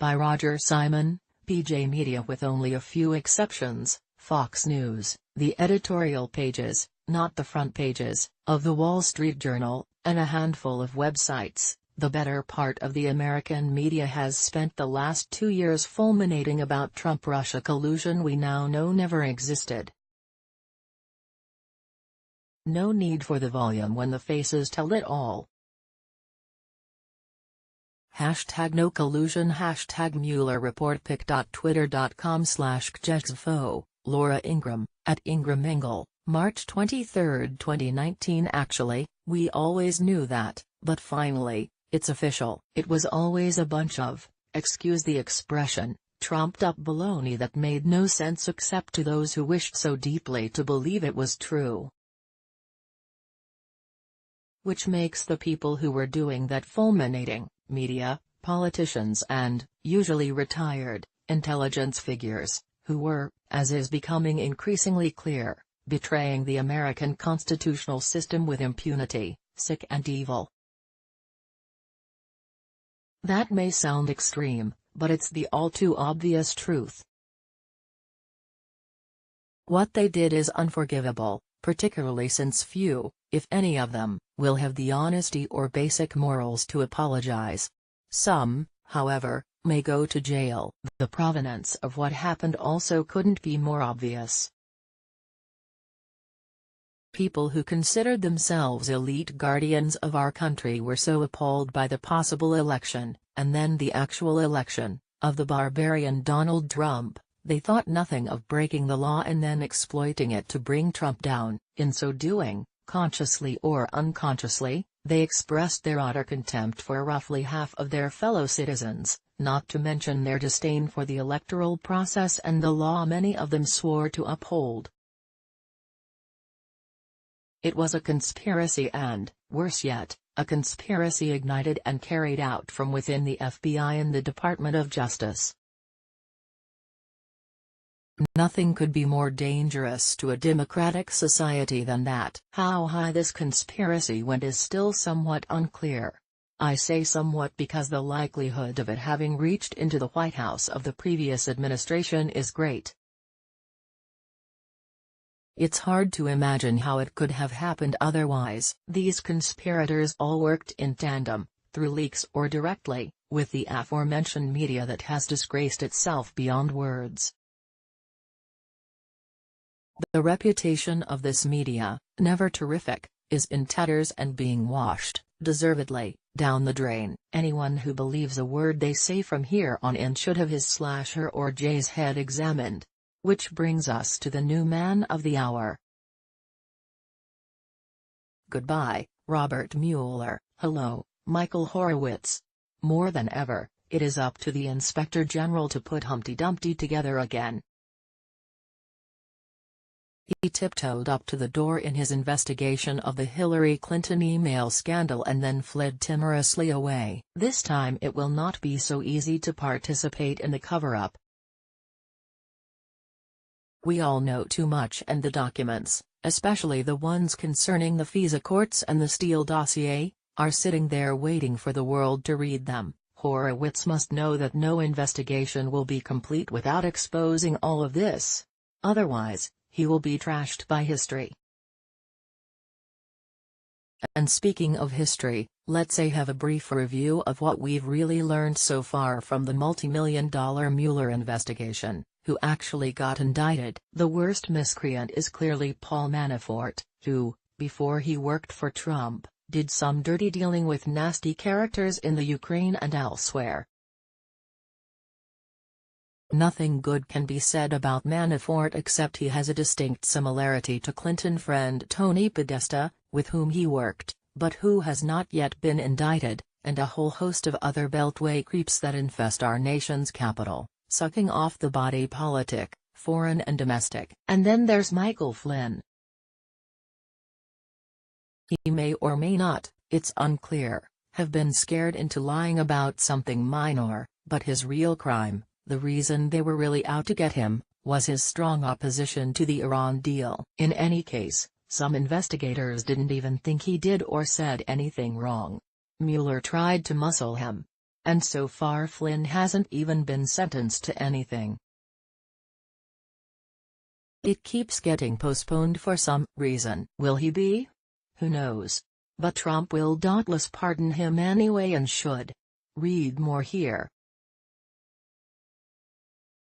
by Roger Simon, PJ Media. With only a few exceptions, Fox News, the editorial pages, not the front pages, of the Wall Street Journal, and a handful of websites, the better part of the American media has spent the last 2 years fulminating about Trump-Russia collusion we now know never existed. No need for the volume when the faces tell it all. #No collusion #Mueller report pic.twitter.com/kjexfo, Laura Ingraham, @IngramEngle, March 23, 2019. Actually, we always knew that, but finally, it's official. It was always a bunch of, excuse the expression, trumped-up baloney that made no sense except to those who wished so deeply to believe it was true. Which makes the people who were doing that fulminating, media, politicians and, usually retired, intelligence figures, who were, as is becoming increasingly clear, betraying the American constitutional system with impunity, sick and evil. That may sound extreme, but it's the all-too-obvious truth. What they did is unforgivable, particularly since few, if any of them, will have the honesty or basic morals to apologize. Some, however, may go to jail. The provenance of what happened also couldn't be more obvious. People who considered themselves elite guardians of our country were so appalled by the possible election, and then the actual election, of the barbarian Donald Trump, they thought nothing of breaking the law and then exploiting it to bring Trump down. In so doing, consciously or unconsciously, they expressed their utter contempt for roughly half of their fellow citizens, not to mention their disdain for the electoral process and the law many of them swore to uphold. It was a conspiracy and, worse yet, a conspiracy ignited and carried out from within the FBI and the Department of Justice. Nothing could be more dangerous to a democratic society than that. How high this conspiracy went is still somewhat unclear. I say somewhat because the likelihood of it having reached into the White House of the previous administration is great. It's hard to imagine how it could have happened otherwise. These conspirators all worked in tandem, through leaks or directly, with the aforementioned media that has disgraced itself beyond words. The reputation of this media, never terrific, is in tatters and being washed, deservedly, down the drain. Anyone who believes a word they say from here on in should have his/her or Jay's head examined. Which brings us to the new man of the hour. Goodbye, Robert Mueller. Hello, Michael Horowitz. More than ever, it is up to the Inspector General to put Humpty Dumpty together again. He tiptoed up to the door in his investigation of the Hillary Clinton email scandal and then fled timorously away. This time it will not be so easy to participate in the cover-up. We all know too much, and the documents, especially the ones concerning the FISA courts and the Steele dossier, are sitting there waiting for the world to read them. Horowitz must know that no investigation will be complete without exposing all of this. Otherwise, he will be trashed by history. And speaking of history, let's have a brief review of what we've really learned so far from the multi-million-dollar Mueller investigation. Who actually got indicted? The worst miscreant is clearly Paul Manafort, who, before he worked for Trump, did some dirty dealing with nasty characters in the Ukraine and elsewhere. Nothing good can be said about Manafort except he has a distinct similarity to Clinton friend Tony Podesta, with whom he worked, but who has not yet been indicted, and a whole host of other beltway creeps that infest our nation's capital, sucking off the body politic, foreign and domestic. And then there's Michael Flynn. He may or may not, it's unclear, have been scared into lying about something minor, but his real crime, the reason they were really out to get him, was his strong opposition to the Iran deal. In any case, some investigators didn't even think he did or said anything wrong. Mueller tried to muscle him. And so far Flynn hasn't even been sentenced to anything. It keeps getting postponed for some reason. Will he be? Who knows? But Trump will doubtless pardon him anyway and should. Read more here.